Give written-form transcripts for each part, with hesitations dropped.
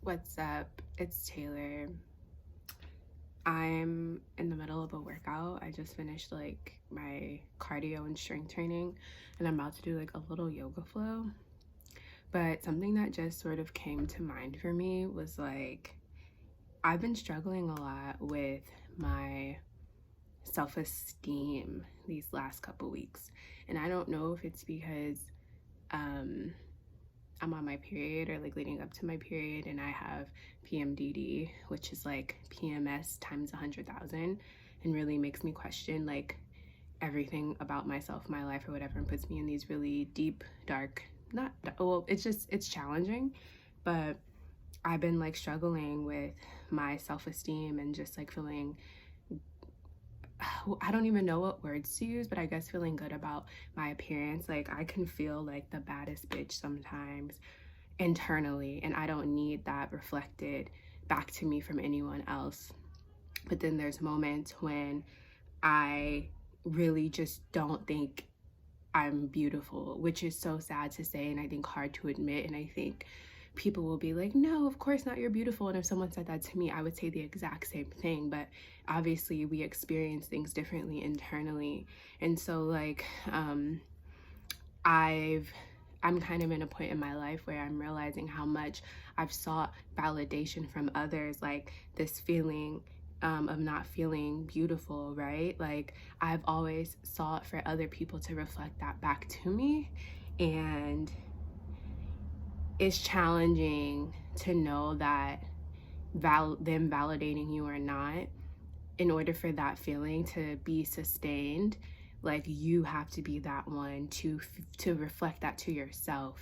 What's up? It's Taylor. I'm in the middle of a workout. I just finished like my cardio and strength training, and I'm about to do like a little yoga flow. But something that just sort of came to mind for me was like, I've been struggling a lot with my self-esteem these last couple weeks. And I don't know if it's because I'm on my period or like leading up to my period, and I have PMDD, which is like PMS times 100,000, and really makes me question like everything about myself, my life, or whatever, and puts me in these really deep, dark, not, well, it's challenging, but I've been like struggling with my self-esteem and just like feeling, I don't even know what words to use, but I guess feeling good about my appearance. Like I can feel like the baddest bitch sometimes internally, and I don't need that reflected back to me from anyone else. But then there's moments when I really just don't think I'm beautiful, which is so sad to say, and I think hard to admit. And I think people will be like, no, of course not, you're beautiful. And if someone said that to me, I would say the exact same thing. But obviously we experience things differently internally. And so like I'm kind of in a point in my life where I'm realizing how much I've sought validation from others, like this feeling of not feeling beautiful, right? Like I've always sought for other people to reflect that back to me, and it's challenging to know that them validating you or not, in order for that feeling to be sustained, like you have to be that one to reflect that to yourself.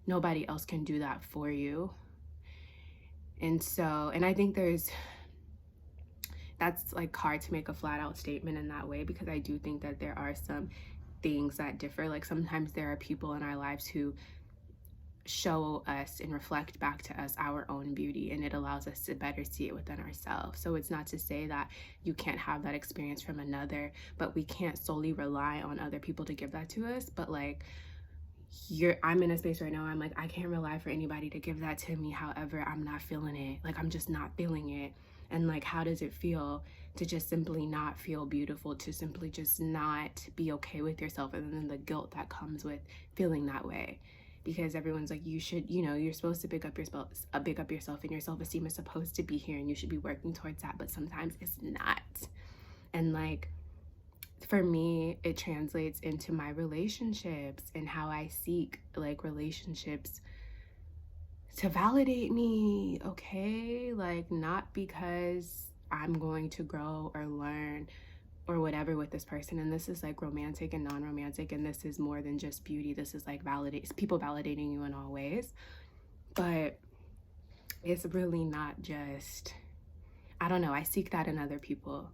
Nobody else can do that for you. And so, and I think that's like hard to make a flat out statement in that way, because I do think that there are some things that differ. Like sometimes there are people in our lives who show us and reflect back to us our own beauty, and it allows us to better see it within ourselves. So it's not to say that you can't have that experience from another, but we can't solely rely on other people to give that to us. But like I'm in a space right now, I'm like, I can't rely for anybody to give that to me. However, I'm not feeling it. Like I'm just not feeling it. And like, how does it feel to just simply not feel beautiful, to simply just not be okay with yourself, and then the guilt that comes with feeling that way? Because everyone's like, you should, you're supposed to pick up yourself, and your self-esteem is supposed to be here, and you should be working towards that. But sometimes it's not. And like, for me, it translates into my relationships and how I seek like relationships to validate me, okay? Like not because I'm going to grow or learn or whatever with this person. And this is like romantic and non-romantic, and this is more than just beauty. This is like people validating you in all ways. But it's really not just, I don't know, I seek that in other people,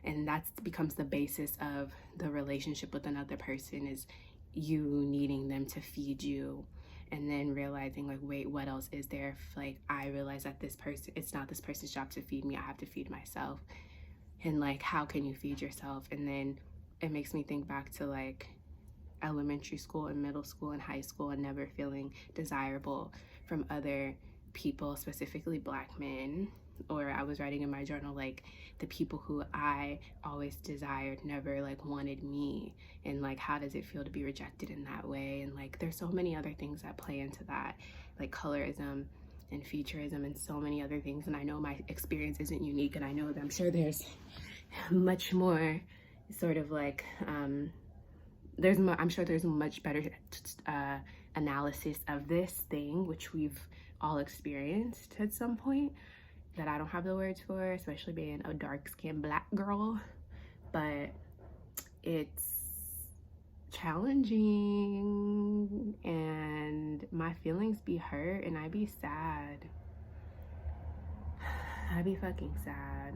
and that becomes the basis of the relationship with another person, is you needing them to feed you, and then realizing like, wait, what else is there? If like I realize that it's not this person's job to feed me, I have to feed myself. And like, how can you feed yourself? And then it makes me think back to like elementary school and middle school and high school, and never feeling desirable from other people, specifically Black men. Or I was writing in my journal like the people who I always desired never like wanted me, and like how does it feel to be rejected in that way? And like there's so many other things that play into that, like colorism and futurism and so many other things. And I know my experience isn't unique, and I know that I'm sure there's much more sort of like I'm sure there's a much better analysis of this thing, which we've all experienced at some point, that I don't have the words for, especially being a dark-skinned Black girl. But it's challenging, and my feelings be hurt, and I be sad. I be fucking sad.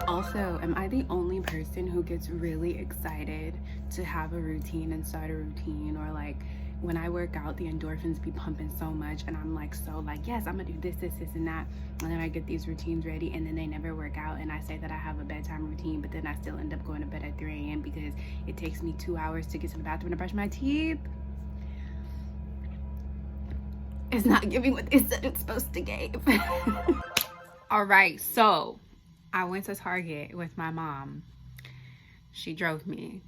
Also, am I the only person who gets really excited to have a routine and start a routine? Or like when I work out, the endorphins be pumping so much, and I'm like, so like, yes, I'm gonna do this, and that. And then I get these routines ready, and then they never work out. And I say that I have a bedtime routine, but then I still end up going to bed at 3 a.m. because it takes me 2 hours to get to the bathroom to brush my teeth. It's not giving what they said it's supposed to give. All right, so I went to Target with my mom. She drove me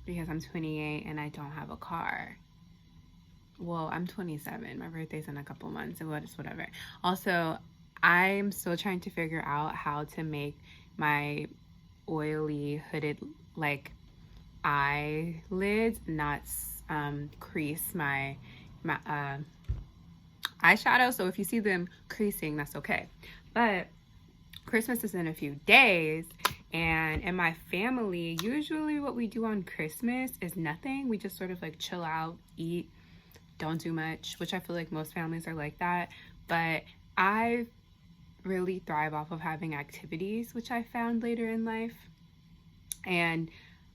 because I'm 28 and I don't have a car. Well, I'm 27. My birthday's in a couple months, and it's whatever. Also, I'm still trying to figure out how to make my oily hooded like eyelids not crease my eyeshadow. So if you see them creasing, that's okay. But Christmas is in a few days, and in my family, usually what we do on Christmas is nothing. We just sort of like chill out, eat, don't do much, which I feel like most families are like that. But I really thrive off of having activities, which I found later in life. And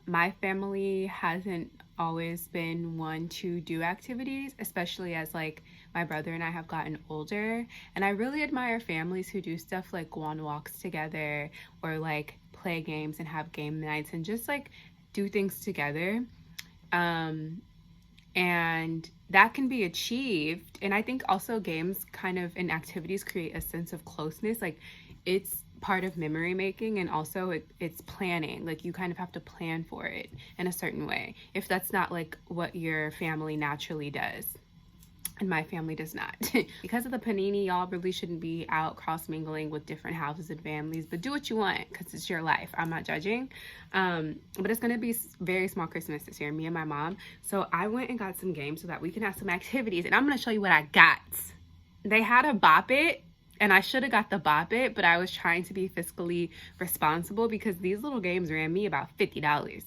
my family hasn't always been one to do activities, especially as like my brother and I have gotten older. And I really admire families who do stuff like go on walks together, or like play games and have game nights and just like do things together. And that can be achieved. And I think also games kind of and activities create a sense of closeness. Like it's part of memory making, and also it's planning. Like you kind of have to plan for it in a certain way if that's not like what your family naturally does. And my family does not. Because of the panini, y'all really shouldn't be out cross mingling with different houses and families, but do what you want because it's your life. I'm not judging. But it's gonna be very small Christmas this year, me and my mom. So I went and got some games so that we can have some activities, and I'm gonna show you what I got. They had a Bop It, and I should have got the Bop It, but I was trying to be fiscally responsible because these little games ran me about $50.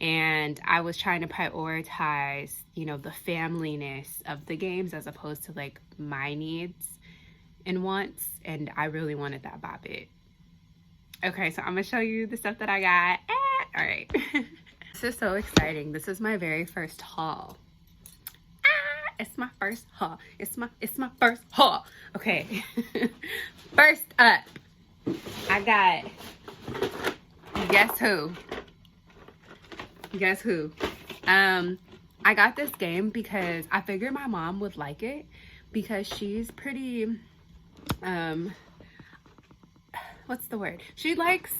And I was trying to prioritize, you know, the family-ness of the games as opposed to like my needs and wants. And I really wanted that Bop It. Okay, so I'm gonna show you the stuff that I got. All right. This is so exciting. This is my very first haul. It's my first haul. It's my first haul. Okay. First up, I got, guess who? Guess who? I got this game because I figured my mom would like it because she's pretty, what's the word? She likes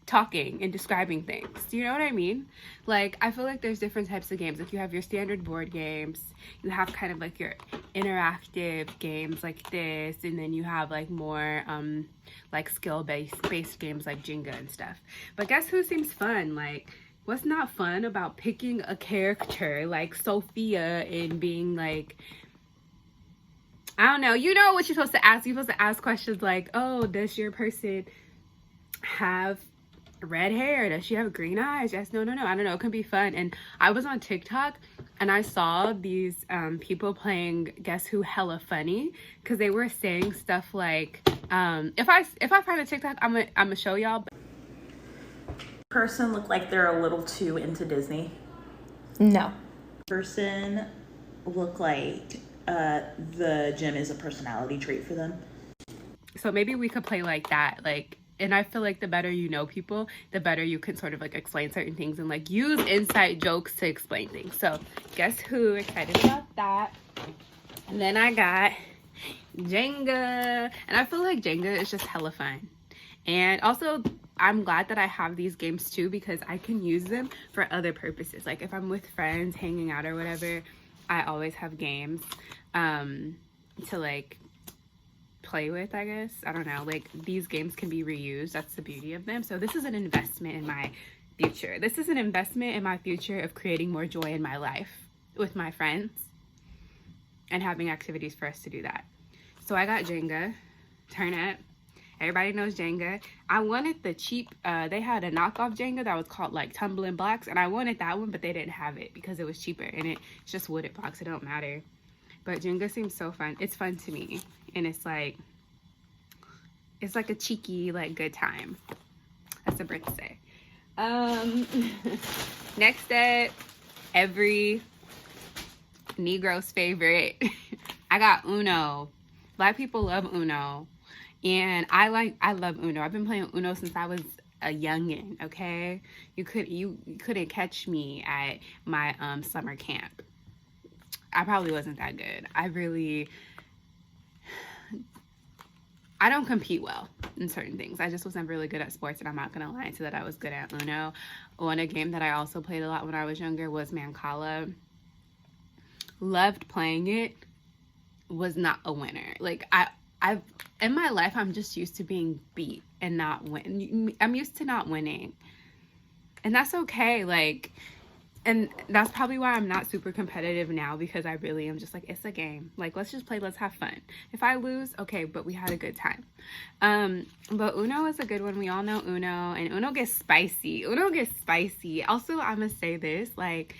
talking and describing things. Do you know what I mean? Like, I feel like there's different types of games. Like, you have your standard board games. You have kind of like your interactive games like this. And then you have like more, like skill-based games like Jenga and stuff. But guess who seems fun? Like, what's not fun about picking a character like Sophia and being like, I don't know, you know what you're supposed to ask. You're supposed to ask questions like, oh, does your person have red hair? Does she have green eyes? Yes, no. I don't know. It can be fun. And I was on TikTok and I saw these people playing Guess Who hella funny because they were saying stuff like, if I find a TikTok, I'm gonna show y'all. Person look like they're a little too into Disney? No. Person look like the gym is a personality trait for them? So maybe we could play like that, like, and I feel like the better you know people, the better you can sort of like explain certain things and like use inside jokes to explain things. So Guess Who, excited about that. And then I got Jenga, and I feel like Jenga is just hella fun. And also I'm glad that I have these games too because I can use them for other purposes. Like if I'm with friends hanging out or whatever, I always have games to like play with, I guess. I don't know, like these games can be reused. That's the beauty of them. So this is an investment in my future. This is an investment in my future of creating more joy in my life with my friends and having activities for us to do that. So I got Jenga, turn up. Everybody knows Jenga. I wanted the cheap, they had a knockoff Jenga that was called like Tumbling Blocks, and I wanted that one, but they didn't have it because it was cheaper, and it's just wooden blocks. It don't matter. But Jenga seems so fun. It's fun to me, and it's like a cheeky, like, good time. That's a bird to say. Next up, every Negro's favorite. I got Uno. Black people love Uno. And I love Uno. I've been playing Uno since I was a youngin', okay? You couldn't catch me at my summer camp. I probably wasn't that good. I really I don't compete well in certain things. I just was never really good at sports, and I'm not gonna lie and say that I was good at Uno. One, a game that I also played a lot when I was younger was Mancala. Loved playing it. Was not a winner. Like I've in my life, I'm just used to being beat and not win. I'm used to not winning, and that's okay. Like, and that's probably why I'm not super competitive now, because I really am just like, it's a game. Like, let's just play, let's have fun. If I lose, okay, but we had a good time. But Uno is a good one. We all know Uno, and Uno gets spicy. Uno gets spicy. Also, I'm gonna say this, like,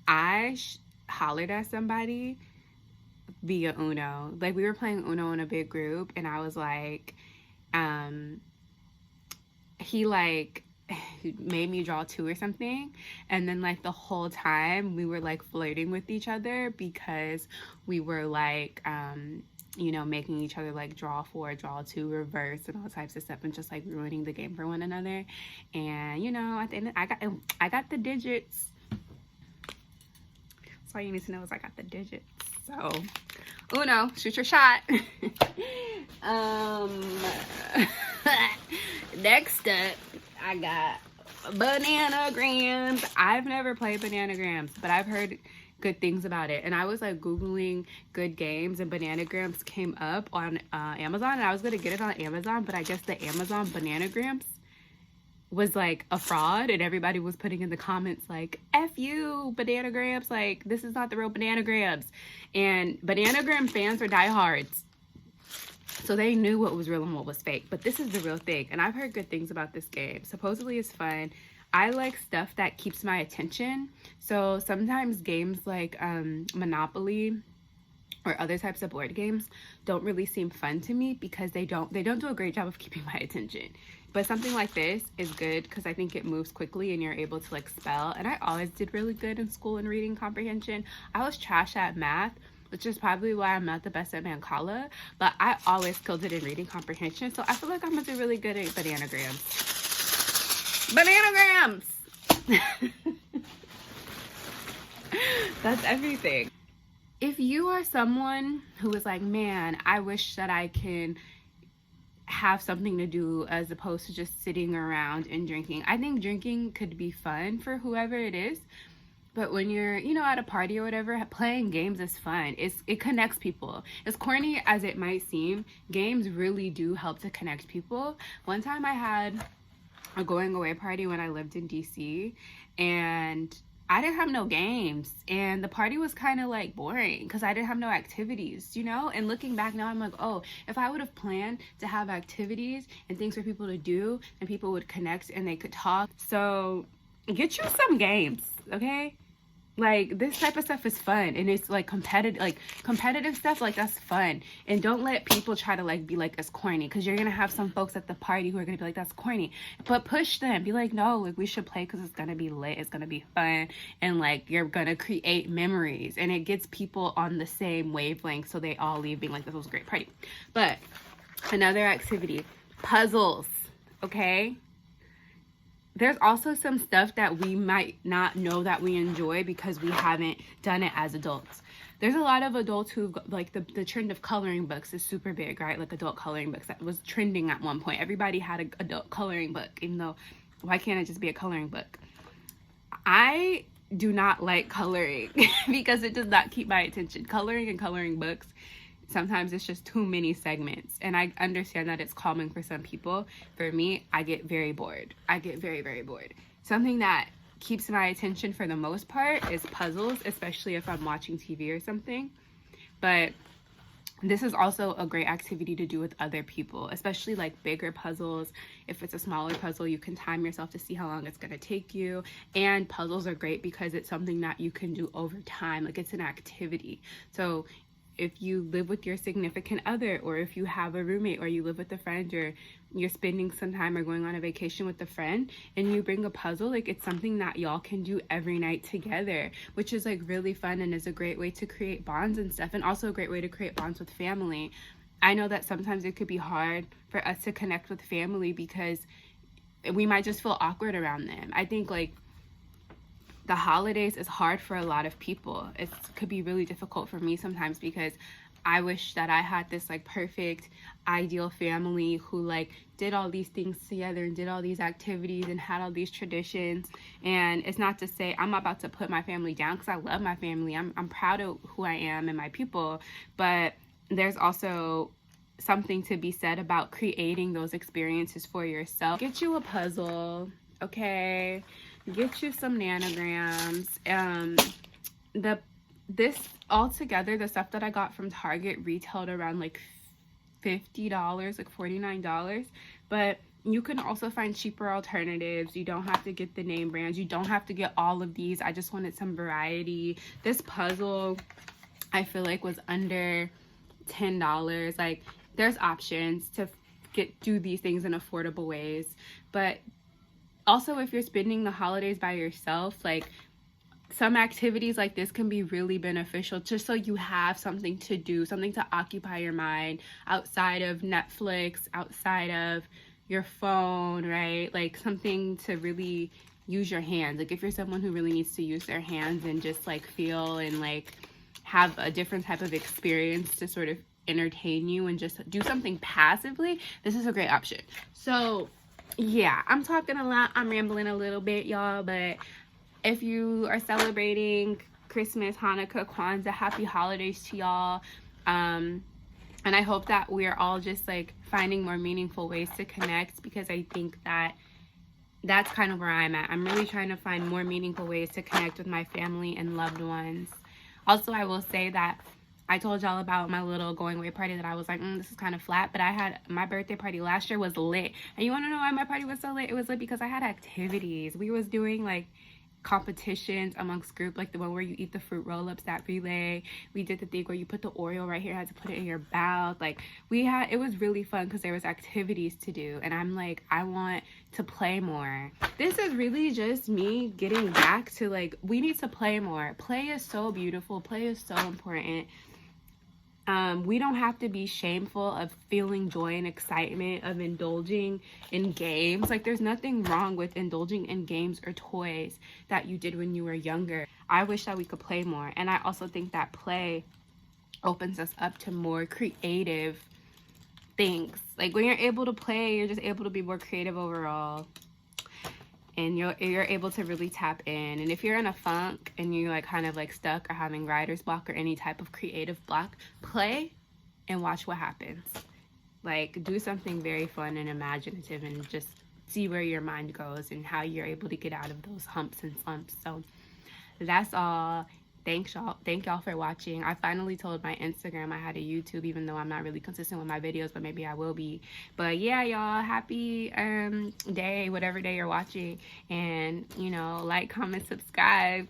I hollered at somebody via Uno. Like, we were playing Uno in a big group, and I was like, he like made me draw 2 or something, and then like the whole time we were like flirting with each other because we were like you know, making each other like draw 4, draw 2, reverse, and all types of stuff, and just like ruining the game for one another. And you know, at the end, I got the digits. That's all you need to know is I got the digits. So Uno, shoot your shot. Next up, I got Bananagrams. I've never played Bananagrams, but I've heard good things about it. And I was like Googling good games, and Bananagrams came up on Amazon, and I was gonna get it on Amazon, but I guess the Amazon Bananagrams was like a fraud, and everybody was putting in the comments like, F you, Bananagrams, like, this is not the real Bananagrams. And Bananagram fans were diehards, so they knew what was real and what was fake. But this is the real thing, and I've heard good things about this game. Supposedly it's fun. I like stuff that keeps my attention. So sometimes games like Monopoly or other types of board games don't really seem fun to me because they don't do a great job of keeping my attention. But something like this is good because I think it moves quickly and you're able to like spell. And I always did really good in school in reading comprehension. I was trash at math, which is probably why I'm not the best at Mancala, but I always killed it in reading comprehension. So I feel like I'm gonna do really good at Bananagrams. Bananagrams! That's everything. If you are someone who is like, man, I wish that I can have something to do as opposed to just sitting around and drinking. I think drinking could be fun for whoever it is. But when you're, you know, at a party or whatever, playing games is fun. It connects people. As corny as it might seem, games really do help to connect people. One time I had a going away party when I lived in DC, and I didn't have no games, and the party was kind of like boring because I didn't have no activities, you know? And looking back now, I'm like, oh, if I would have planned to have activities and things for people to do, and people would connect and they could talk. So get you some games, okay? Like, this type of stuff is fun, and it's like competitive stuff, like, that's fun. And don't let people try to like be like, it's corny, because you're gonna have some folks at the party who are gonna be like, that's corny. But push them, be like, no, like, we should play because it's gonna be lit, it's gonna be fun, and like, you're gonna create memories, and it gets people on the same wavelength, so they all leave being like, this was a great party. But another activity, puzzles, okay? There's also some stuff that we might not know that we enjoy because we haven't done it as adults. There's a lot of adults who, like, the trend of coloring books is super big, right? Like, adult coloring books, that was trending at one point. Everybody had an adult coloring book, even though, why can't it just be a coloring book? I do not like coloring because it does not keep my attention. Coloring and coloring books, sometimes it's just too many segments, and I understand that it's calming for some people. For me, I get very bored. I get very, very bored. Something that keeps my attention for the most part is puzzles, especially if I'm watching TV or something. But this is also a great activity to do with other people, especially like bigger puzzles. If it's a smaller puzzle, you can time yourself to see how long it's going to take you. And puzzles are great because it's something that you can do over time. Like, it's an activity. So if you live with your significant other, or if you have a roommate, or you live with a friend, or you're spending some time or going on a vacation with a friend, and you bring a puzzle, like, it's something that y'all can do every night together, which is like really fun and is a great way to create bonds and stuff, and also a great way to create bonds with family. I know that sometimes it could be hard for us to connect with family because we might just feel awkward around them. I think, like, the holidays is hard for a lot of people. It could be really difficult for me sometimes because I wish that I had this like perfect ideal family who like did all these things together and did all these activities and had all these traditions. And it's not to say I'm about to put my family down, because I love my family. I'm proud of who I am and my people, but there's also something to be said about creating those experiences for yourself. Get you a puzzle, okay? Get you some nanograms. This all together, the stuff that I got from Target retailed around like $50, like $49, but you can also find cheaper alternatives. You don't have to get the name brands. You don't have to get all of these. I just wanted some variety. This puzzle, I feel like, was under $10. Like, there's options to do these things in affordable ways. But also, if you're spending the holidays by yourself, like, some activities like this can be really beneficial, just so you have something to do, something to occupy your mind outside of Netflix, outside of your phone, right? Like, something to really use your hands. Like, if you're someone who really needs to use their hands and just like feel and like have a different type of experience to sort of entertain you and just do something passively, this is a great option. So yeah, I'm talking a lot, I'm rambling a little bit, y'all, but if you are celebrating Christmas, Hanukkah, Kwanzaa, happy holidays to y'all. And I hope that we're all just like finding more meaningful ways to connect, because I think that that's kind of where I'm at. I'm really trying to find more meaningful ways to connect with my family and loved ones. Also, I will say that I told y'all about my little going away party that I was like, this is kind of flat, but I had my birthday party last year was lit. And you want to know why my party was so lit? It was lit because I had activities. We was doing like competitions amongst group, like the one where you eat the fruit roll-ups, that relay. We did the thing where you put the Oreo right here, had to put it in your mouth. Like, it was really fun because there was activities to do, and I'm like, I want to play more. This is really just me getting back to like, we need to play more. Play is so beautiful. Play is so important. We don't have to be shameful of feeling joy and excitement, of indulging in games. Like, there's nothing wrong with indulging in games or toys that you did when you were younger. I wish that we could play more. And I also think that play opens us up to more creative things. Like, when you're able to play, you're just able to be more creative overall. And you're able to really tap in. And if you're in a funk and you're like kind of like stuck or having writer's block or any type of creative block, play and watch what happens. Like, do something very fun and imaginative and just see where your mind goes and how you're able to get out of those humps and slumps. So that's all. Thank y'all for watching. I finally told my Instagram I had a YouTube, even though I'm not really consistent with my videos, but maybe I will be. But yeah, y'all, happy day, whatever day you're watching, and like, comment, subscribe.